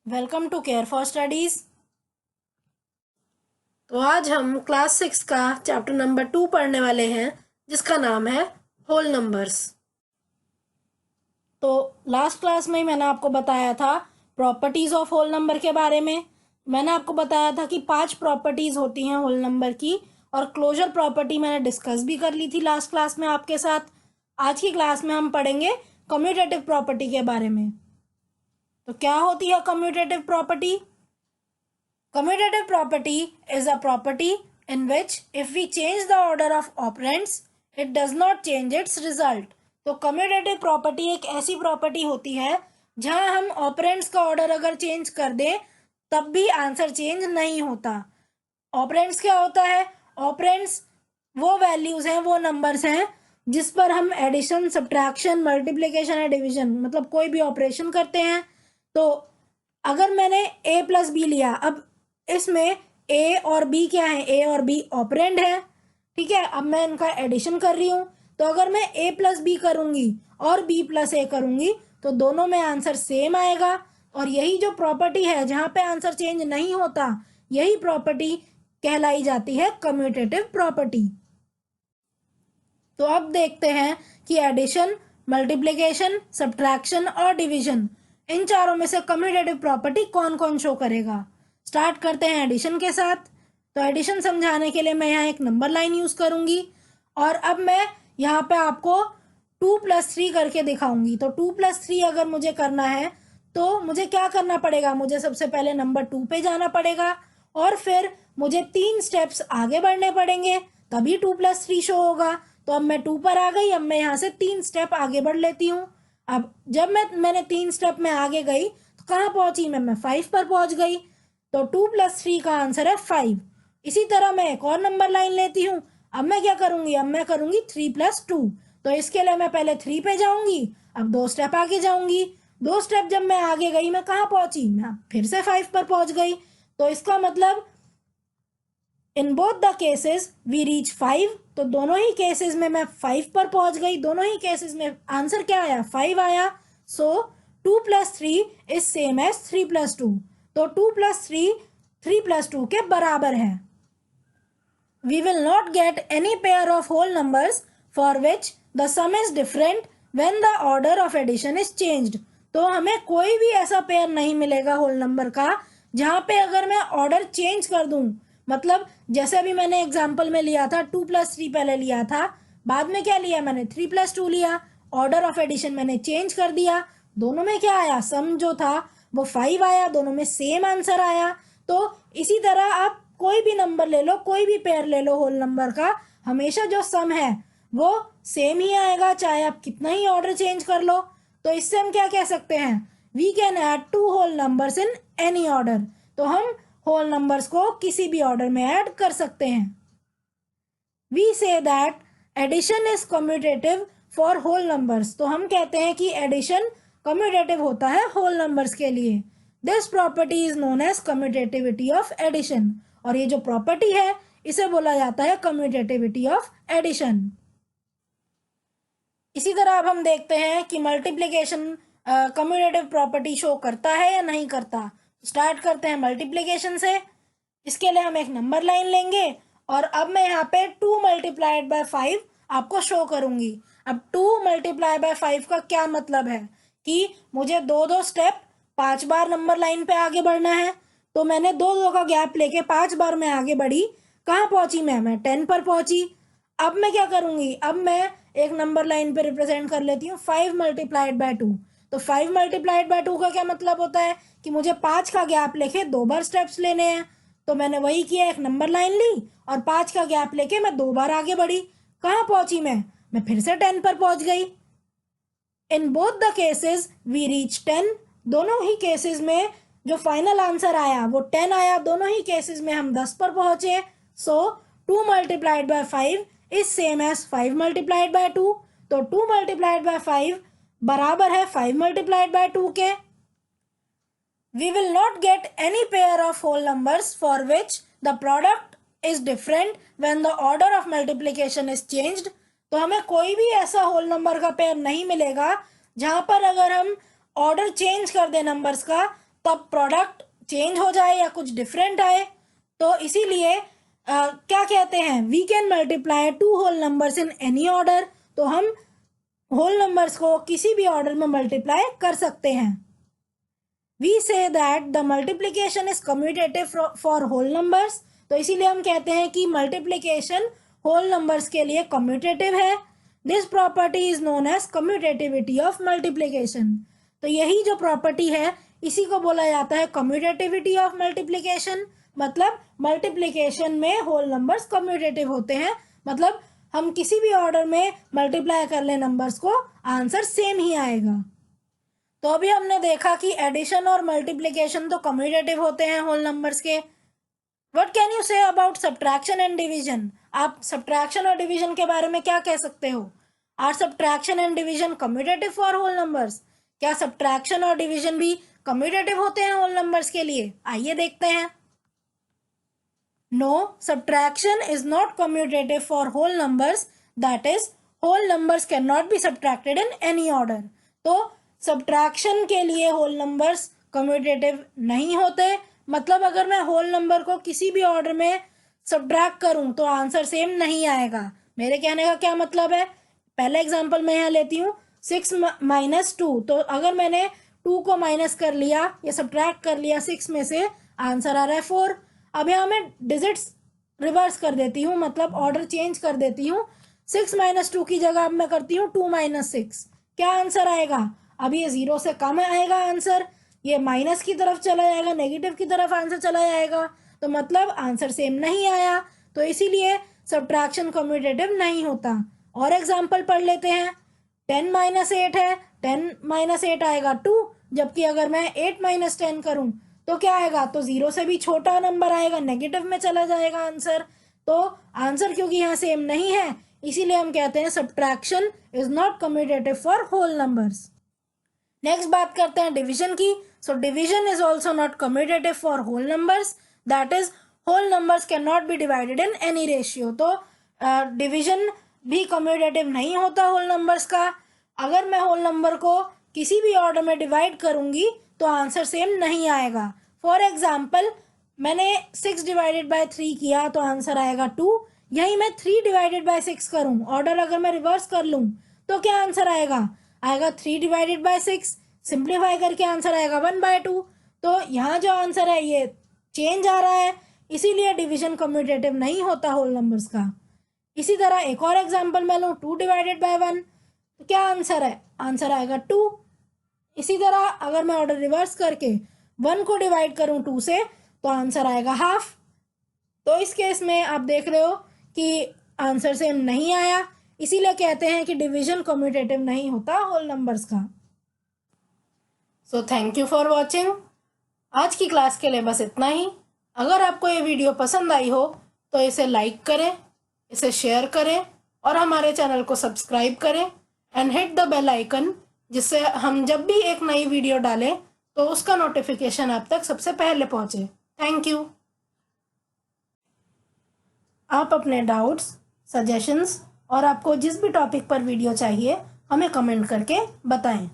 Welcome to care for studies. तो आज हम क्लास 6 का चैप्टर नंबर 2 पढ़ने वाले हैं, जिसका नाम है होल नंबर्स। तो लास्ट क्लास में मैंने आपको बताया था प्रॉपर्टीज ऑफ होल नंबर के बारे में। मैंने आपको बताया था कि 5 प्रॉपर्टीज होती हैं होल नंबर की, और क्लोजर प्रॉपर्टी मैंने डिस्कस भी कर ली थी लास्ट क्लास में आपके साथ। आज की क्लास में हम पढ़ेंगे कम्यूटेटिव प्रॉपर्टी के बारे में। तो क्या होती है commutative property? Commutative property is a property in which if we change the order of operands, it does not change its result. तो commutative property एक ऐसी प्रॉपर्टी होती है जहां हम ऑपरेंड्स का ऑर्डर अगर चेंज कर दें तब भी आंसर चेंज नहीं होता। ऑपरेंड्स क्या होता है? ऑपरेंड्स वो वैल्यूज हैं, वो नंबर्स हैं जिस पर हम एडिशन, सब्ट्रैक्शन, मल्टीप्लिकेशन या डिवीजन, मतलब कोई भी ऑपरेशन करते हैं। तो अगर मैंने a प्लस बी लिया, अब इसमें a और b क्या है? a और b ऑपरेंड है, ठीक है। अब मैं इनका एडिशन कर रही हूँ, तो अगर मैं a प्लस बी करूंगी और b प्लस a करूंगी तो दोनों में आंसर सेम आएगा। और यही जो प्रॉपर्टी है जहां पे आंसर चेंज नहीं होता, यही प्रॉपर्टी कहलाई जाती है कम्यूटेटिव प्रॉपर्टी। तो अब देखते हैं कि एडिशन, मल्टीप्लिकेशन, सब्ट्रैक्शन और डिवीजन, इन चारों में से कम्यूटेटिव प्रॉपर्टी कौन कौन शो करेगा। स्टार्ट करते हैं एडिशन के साथ। तो एडिशन समझाने के लिए मैं यहाँ एक नंबर लाइन यूज करूंगी, और अब मैं यहाँ पे आपको 2 + 3 करके दिखाऊंगी। तो 2 + 3 अगर मुझे करना है तो मुझे क्या करना पड़ेगा? मुझे सबसे पहले नंबर 2 पे जाना पड़ेगा, और फिर मुझे 3 स्टेप्स आगे बढ़ने पड़ेंगे, तभी 2 + 3 शो होगा। तो अब मैं 2 पर आ गई, अब मैं यहाँ से 3 स्टेप आगे बढ़ लेती हूँ। अब जब मैंने 3 स्टेप में आगे गई तो कहाँ पहुंची मैं 5 पर पहुंच गई। तो 2 + 3 का आंसर है 5। इसी तरह मैं एक और नंबर लाइन लेती हूँ। अब मैं क्या करूंगी? अब मैं करूंगी 3 + 2। तो इसके लिए मैं पहले 3 पे जाऊंगी, अब 2 स्टेप आगे जाऊंगी। 2 स्टेप जब मैं आगे गई, मैं कहाँ पहुंची? मैं फिर से 5 पर पहुंच गई। तो इसका मतलब in both the cases we reach 5। तो दोनों ही केसेस में मैं 5 पर पहुंच गई। दोनों ही केसेस में आंसर क्या आया? 5 आया। सो 2 + 3 इज सेम एज 3 + 2। तो 2 + 3 3 + 2 के बराबर है। We will not get any pair of whole numbers for which the sum is different when the order of addition is changed. तो हमें कोई भी ऐसा पेयर नहीं मिलेगा होल नंबर का जहां पे अगर मैं ऑर्डर चेंज कर दूं, मतलब जैसे अभी मैंने एग्जांपल में लिया था 2 + 3 पहले लिया था, बाद में क्या लिया मैंने? 3 + 2 लिया। ऑर्डर ऑफ एडिशन मैंने चेंज कर दिया, दोनों में क्या आया? सम जो था वो 5 आया, दोनों में सेम आंसर आया। तो इसी तरह आप कोई भी नंबर ले लो, कोई भी पेयर ले लो होल नंबर का, हमेशा जो सम है वो सेम ही आएगा, चाहे आप कितना ही ऑर्डर चेंज कर लो। तो इससे हम क्या कह सकते हैं? We can add 2 whole numbers in any order. तो हम होल नंबर्स को किसी भी ऑर्डर में ऐड कर सकते हैं। We say that addition is commutative for whole numbers. तो हम कहते हैं कि एडिशन कम्यूटेटिव होता है होल नंबर्स के लिए। This property is known as commutativity of addition. और ये जो प्रॉपर्टी है इसे बोला जाता है कम्यूटेटिविटी ऑफ एडिशन। इसी तरह अब हम देखते हैं कि मल्टीप्लिकेशन कम्यूटेटिव प्रॉपर्टी शो करता है या नहीं करता। स्टार्ट करते हैं मल्टीप्लिकेशन से। इसके लिए हम एक नंबर लाइन लेंगे, और अब मैं यहाँ पे 2 × 5 आपको शो करूंगी। अब 2 × 5 का क्या मतलब है कि मुझे 2 स्टेप 5 बार नंबर लाइन पे आगे बढ़ना है। तो मैंने 2 का गैप लेके 5 बार मैं आगे बढ़ी, कहाँ पहुंची मैं 10 पर पहुंची। अब मैं क्या करूंगी? अब मैं एक नंबर लाइन पे रिप्रेजेंट कर लेती हूँ 5 × 2। तो 5 × 2 का क्या मतलब होता है कि मुझे 5 का गैप लेके 2 बार स्टेप्स लेने हैं। तो मैंने वही किया, एक नंबर लाइन ली और 5 का गैप लेके मैं 2 बार आगे बढ़ी। कहाँ पहुंची मैं फिर से 10 पर पहुंच गई। In both the cases we reach 10। दोनों ही केसेस में जो फाइनल आंसर आया वो 10 आया। दोनों ही केसेस में हम 10 पर पहुंचे। सो 2 × 5 इज सेम एज 5 × 2। तो 2 × 5 बराबर है 5 × 2 के। We will not get any pair of whole numbers for which the product is different when the order of multiplication is changed. तो हमें कोई भी ऐसा होल नंबर का पेयर नहीं मिलेगा जहां पर अगर हम ऑर्डर चेंज कर दें नंबर्स का तब प्रोडक्ट चेंज हो जाए या कुछ डिफरेंट आए। तो इसीलिए क्या कहते हैं, we can multiply two whole numbers in any order. तो हम होल नंबर्स को किसी भी ऑर्डर में मल्टीप्लाई कर सकते हैं। We say that the multiplication is commutative for whole numbers. तो इसीलिए हम कहते हैं कि मल्टीप्लीकेशन होल नंबर्स के लिए कम्यूटेटिव है। This property is known as commutativity of multiplication. तो यही जो प्रॉपर्टी है इसी को बोला जाता है कम्यूटेटिविटी ऑफ मल्टीप्लीकेशन। मतलब मल्टीप्लीकेशन में होल नंबर्स कम्यूटेटिव होते हैं, मतलब हम किसी भी ऑर्डर में मल्टीप्लाई कर ले नंबर्स को, आंसर सेम ही आएगा। तो अभी हमने देखा कि एडिशन और मल्टीप्लिकेशन तो कम्यूटेटिव होते हैं होल नंबर्स के। What can you say about subtraction and division? आप सब्ट्रैक्शन और डिवीजन के बारे में क्या कह सकते हो? Are subtraction and division commutative for whole numbers? क्या सब्ट्रैक्शन और डिवीजन भी कम्यूटेटिव होते हैं होल नंबर्स के लिए? आइए देखते हैं। No, subtraction is not commutative for whole numbers, that is whole numbers can not be subtracted in any order. तो सब्ट्रैक्शन के लिए होल नंबर्स कम्यूटेटिव नहीं होते, मतलब अगर मैं होल नंबर को किसी भी ऑर्डर में सब्ट्रैक्ट करूं तो आंसर सेम नहीं आएगा। मेरे कहने का क्या मतलब है, पहला एग्जांपल मैं यहाँ लेती हूँ 6 - 2। तो अगर मैंने 2 को माइनस कर लिया या सब्ट्रैक्ट कर लिया 6 में से, आंसर आ रहा है 4। अब यहाँ मैं डिजिट्स रिवर्स कर देती हूँ, मतलब ऑर्डर चेंज कर देती हूँ। 6 - 2 की जगह अब मैं करती हूँ 2 - 6। क्या आंसर आएगा? अब ये 0 से कम आएगा आंसर, ये माइनस की तरफ चला जाएगा, नेगेटिव की तरफ आंसर चला जाएगा। तो मतलब आंसर सेम नहीं आया। तो इसीलिए सब्ट्रैक्शन कम्यूटेटिव नहीं होता। और एग्जांपल पढ़ लेते हैं। 10 - 8 है, 10 - 8 आएगा 2, जबकि अगर मैं 8 - 10 करूं तो क्या आएगा? तो 0 से भी छोटा नंबर आएगा, नेगेटिव में चला जाएगा आंसर। तो आंसर क्योंकि यहाँ सेम नहीं है, इसीलिए हम कहते हैं subtraction is not commutative for whole numbers. Next बात करते हैं डिवीजन की। So division is also not commutative for whole numbers, that is whole numbers can not be divided in any ratio. तो डिवीजन भी कम्यूटेटिव नहीं होता whole numbers का। अगर मैं होल नंबर को किसी भी ऑर्डर में डिवाइड करूंगी तो आंसर सेम नहीं आएगा। फॉर एग्जाम्पल, मैंने 6 डिवाइडेड बाय 3 किया तो आंसर आएगा 2। यही मैं 3 डिवाइडेड बाय 6 करूं, ऑर्डर अगर मैं रिवर्स कर लूं तो क्या आंसर आएगा? आएगा 3 डिवाइडेड बाय 6। सिंप्लीफाई करके आंसर आएगा 1/2। तो यहाँ जो आंसर है ये चेंज आ रहा है, इसीलिए डिवीजन कम्यूटेटिव नहीं होता होल नंबर्स का। इसी तरह एक और एग्जांपल मैं लूँ 2 डिवाइडेड बाय 1, तो क्या आंसर है? आंसर आएगा 2। इसी तरह अगर मैं ऑर्डर रिवर्स करके 1 को डिवाइड करूँ 2 से तो आंसर आएगा हाफ। तो इस केस में आप देख रहे हो कि आंसर सेम नहीं आया, इसीलिए कहते हैं कि डिवीजन कम्यूटेटिव नहीं होता होल नंबर्स का। So thank you for watching. आज की क्लास के लिए बस इतना ही। अगर आपको ये वीडियो पसंद आई हो तो इसे लाइक करें, इसे शेयर करें और हमारे चैनल को सब्सक्राइब करें and hit the bell icon, जिससे हम जब भी एक नई वीडियो डालें तो उसका नोटिफिकेशन आप तक सबसे पहले पहुंचे। Thank you. आप अपने डाउट्स, सजेशंस और आपको जिस भी टॉपिक पर वीडियो चाहिए हमें कमेंट करके बताएं।